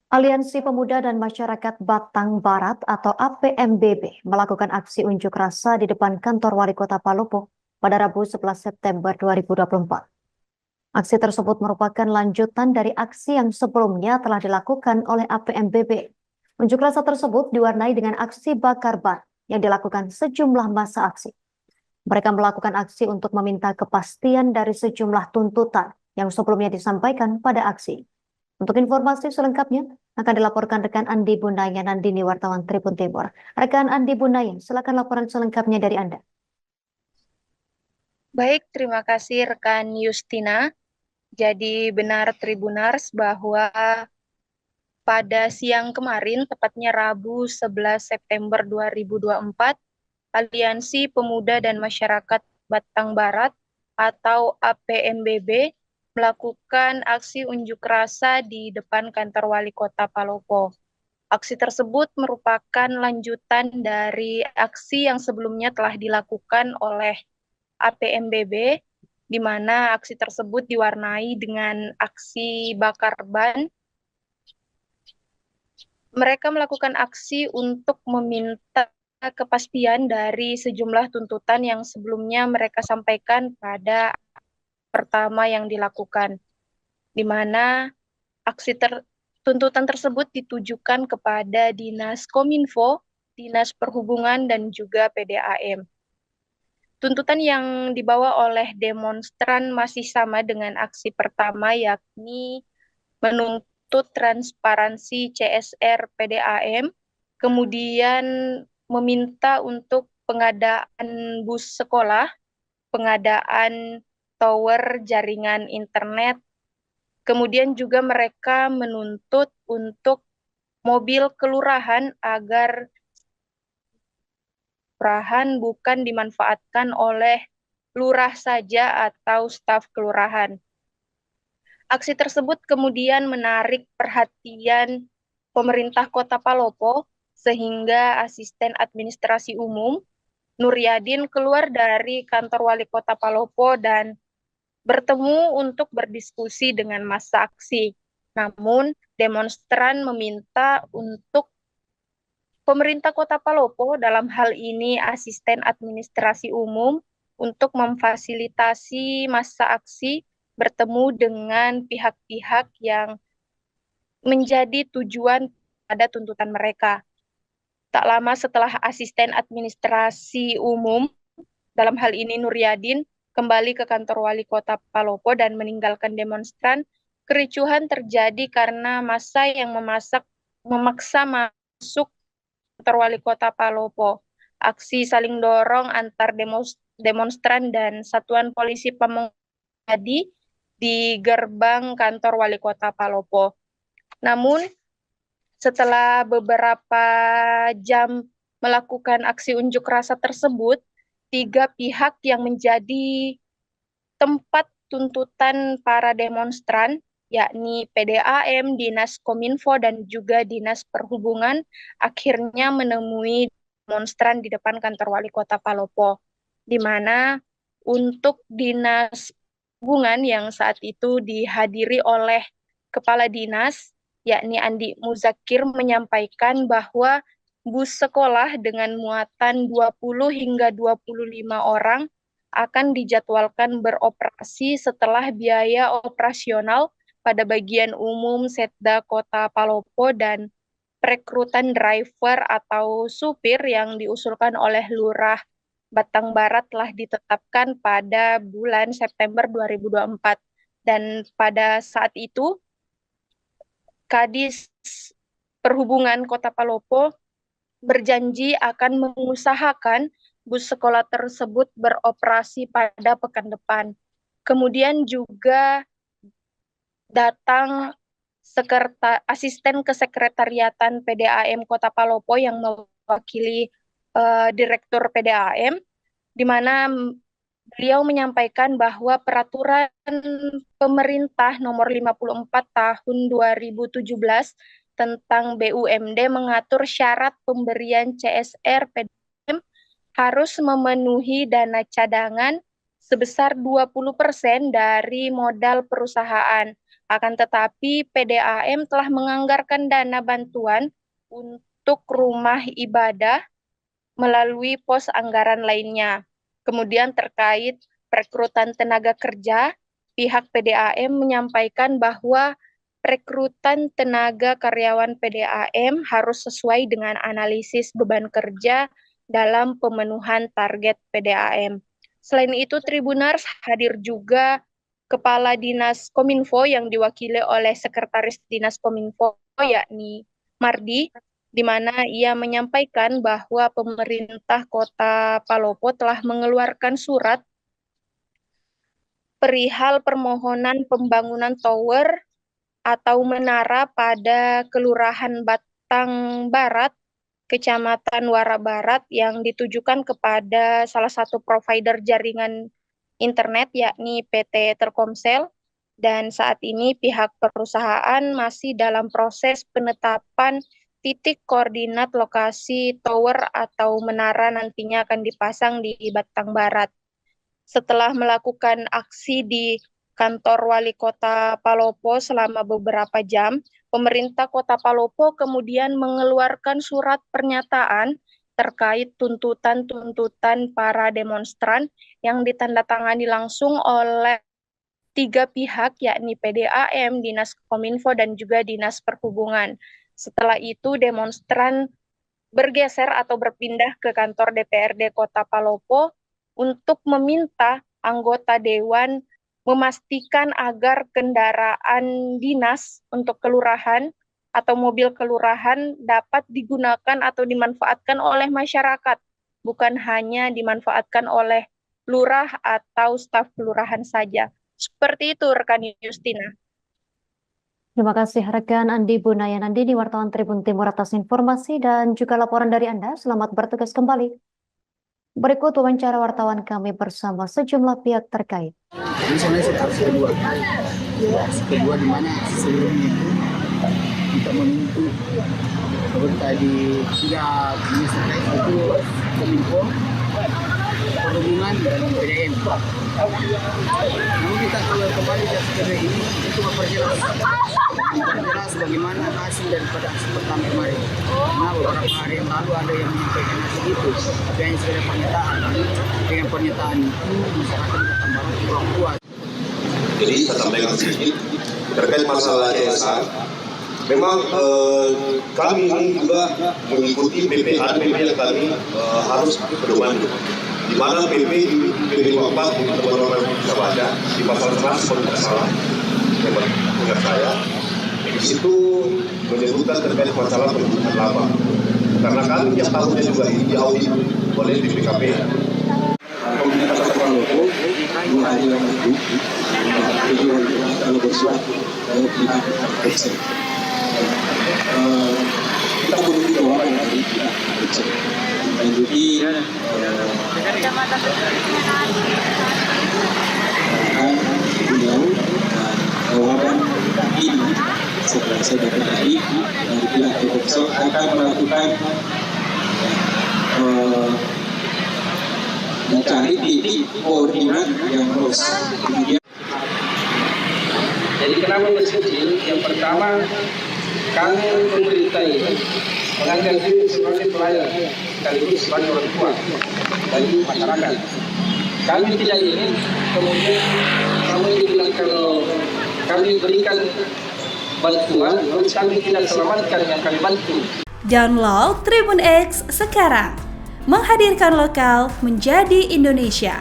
Aliansi Pemuda dan Masyarakat Batang Barat atau APMBB melakukan aksi unjuk rasa di depan kantor Wali Kota Palopo pada Rabu 11 September 2024. Aksi tersebut merupakan lanjutan dari aksi yang sebelumnya telah dilakukan oleh APMBB. Unjuk rasa tersebut diwarnai dengan aksi bakar ban yang dilakukan sejumlah massa aksi. Mereka melakukan aksi untuk meminta kepastian dari sejumlah tuntutan yang sebelumnya disampaikan pada aksi. Untuk informasi selengkapnya akan dilaporkan rekan Andi Bunaya Nandini wartawan Tribun Timur. Rekan Andi Bunaya, silakan laporan selengkapnya dari Anda. Baik, terima kasih rekan Justina. Jadi benar Tribunars bahwa pada siang kemarin, tepatnya Rabu 11 September 2024, Aliansi Pemuda dan Masyarakat Batang Barat atau APMBB melakukan aksi unjuk rasa di depan kantor Wali Kota Palopo. Aksi tersebut merupakan lanjutan dari aksi yang sebelumnya telah dilakukan oleh APMBB, di mana aksi tersebut diwarnai dengan aksi bakar ban. Mereka melakukan aksi untuk meminta kepastian dari sejumlah tuntutan yang sebelumnya mereka sampaikan pada pertama yang dilakukan, di mana tuntutan tersebut ditujukan kepada Dinas Kominfo, Dinas Perhubungan, dan juga PDAM. Tuntutan yang dibawa oleh demonstran masih sama dengan aksi pertama, yakni menuntut transparansi CSR PDAM, kemudian meminta untuk pengadaan bus sekolah, pengadaan tower jaringan internet, kemudian juga mereka menuntut untuk mobil kelurahan agar kelurahan bukan dimanfaatkan oleh lurah saja atau staf kelurahan. Aksi tersebut kemudian menarik perhatian pemerintah Kota Palopo sehingga asisten administrasi umum Nuryadin keluar dari kantor Wali Kota Palopo dan bertemu untuk berdiskusi dengan massa aksi. Namun demonstran meminta untuk pemerintah Kota Palopo, dalam hal ini asisten administrasi umum, untuk memfasilitasi massa aksi bertemu dengan pihak-pihak yang menjadi tujuan pada tuntutan mereka. Tak lama setelah asisten administrasi umum, dalam hal ini Nuryadin, kembali ke kantor Wali Kota Palopo dan meninggalkan demonstran, kericuhan terjadi karena massa yang memaksa masuk kantor Wali Kota Palopo. Aksi saling dorong antar demonstran dan satuan polisi Pamong di gerbang kantor Wali Kota Palopo. Namun, setelah beberapa jam melakukan aksi unjuk rasa tersebut, 3 pihak yang menjadi tempat tuntutan para demonstran, yakni PDAM, Dinas Kominfo, dan juga Dinas Perhubungan, akhirnya menemui demonstran di depan kantor Wali Kota Palopo, di mana untuk Dinas Perhubungan yang saat itu dihadiri oleh Kepala Dinas, yakni Andi Muzakir, menyampaikan bahwa bus sekolah dengan muatan 20 hingga 25 orang akan dijadwalkan beroperasi setelah biaya operasional pada bagian umum Setda Kota Palopo dan perekrutan driver atau supir yang diusulkan oleh Lurah Batang Barat telah ditetapkan pada bulan September 2024. Dan pada saat itu, Kadis Perhubungan Kota Palopo berjanji akan mengusahakan bus sekolah tersebut beroperasi pada pekan depan. Kemudian juga datang asisten kesekretariatan PDAM Kota Palopo yang mewakili Direktur PDAM, di mana beliau menyampaikan bahwa peraturan pemerintah nomor 54 tahun 2017 tentang BUMD mengatur syarat pemberian CSR PDAM harus memenuhi dana cadangan sebesar 20% dari modal perusahaan. Akan tetapi PDAM telah menganggarkan dana bantuan untuk rumah ibadah melalui pos anggaran lainnya. Kemudian terkait perekrutan tenaga kerja, pihak PDAM menyampaikan bahwa rekrutan tenaga karyawan PDAM harus sesuai dengan analisis beban kerja dalam pemenuhan target PDAM. Selain itu, Tribunars hadir juga Kepala Dinas Kominfo yang diwakili oleh Sekretaris Dinas Kominfo, yakni Mardi, di mana ia menyampaikan bahwa pemerintah Kota Palopo telah mengeluarkan surat perihal permohonan pembangunan tower atau menara pada Kelurahan Batang Barat, Kecamatan Wara Barat yang ditujukan kepada salah satu provider jaringan internet yakni PT Telkomsel, dan saat ini pihak perusahaan masih dalam proses penetapan titik koordinat lokasi tower atau menara nantinya akan dipasang di Batang Barat. Setelah melakukan aksi di kantor Wali Kota Palopo selama beberapa jam, pemerintah Kota Palopo kemudian mengeluarkan surat pernyataan terkait tuntutan-tuntutan para demonstran yang ditandatangani langsung oleh 3 pihak, yakni PDAM, Dinas Kominfo, dan juga Dinas Perhubungan. Setelah itu demonstran bergeser atau berpindah ke kantor DPRD Kota Palopo untuk meminta anggota Dewan memastikan agar kendaraan dinas untuk kelurahan atau mobil kelurahan dapat digunakan atau dimanfaatkan oleh masyarakat, bukan hanya dimanfaatkan oleh lurah atau staf kelurahan saja. Seperti itu, rekan Justina. Terima kasih rekan Andi Bunayanandini, wartawan Tribun Timur atas informasi dan juga laporan dari Anda. Selamat bertugas kembali. Berikut wawancara wartawan kami bersama sejumlah pihak terkait. Ini sebenarnya opsi kedua. Kedua di mana sebelumnya itu kita menuntut pemerintah di 3 dinas terkait itu Kominfo, Perhubungan, dan PDAM. Namun kita kalau kembali dari survei ini itu memperjelas bagaimana hasil daripada aksi pertama kemarin. Nah, beberapa hari yang lalu ada yang menyampaikan hasil itu, tapi hanya sekedar pernyataan. Dengan pernyataan itu masyarakat Batang Barat kurang puas. Jadi saya sampaikan sedikit terkait masalah desa. Memang kami ini juga mengikuti PP yang kami harus pedoman, di mana PP 54 teman-teman bisa baca di pasal 100 kalau tidak salah, menurut saya di situ menyebutkan terkait masalah penuntutan laba. Karena kami tiap tahunnya juga ini diaudit oleh BPKP. Komunitas Palopo menghadirkan itu tujuan kalau bersuat kalau tidak kecil. Kita perlu doakan dari tidak kecil. Dan jadi beliau jawaban ini setelah saya dapat tadi dari pihak Telkomsel akan melakukan mencari titik koordinat yang harus kemudian. Jadi kenapa masih kecil? Yang pertama, kami pemerintah ini menganggap diri sebagai pelayan sekaligus sebagai orang tua bagi masyarakat. Kami tidak ingin kemudian kami dibilang kalau kami berikan bantuan, lalu kami tidak selamatkan yang kami bantu. Download Tribun X sekarang, menghadirkan lokal menjadi Indonesia.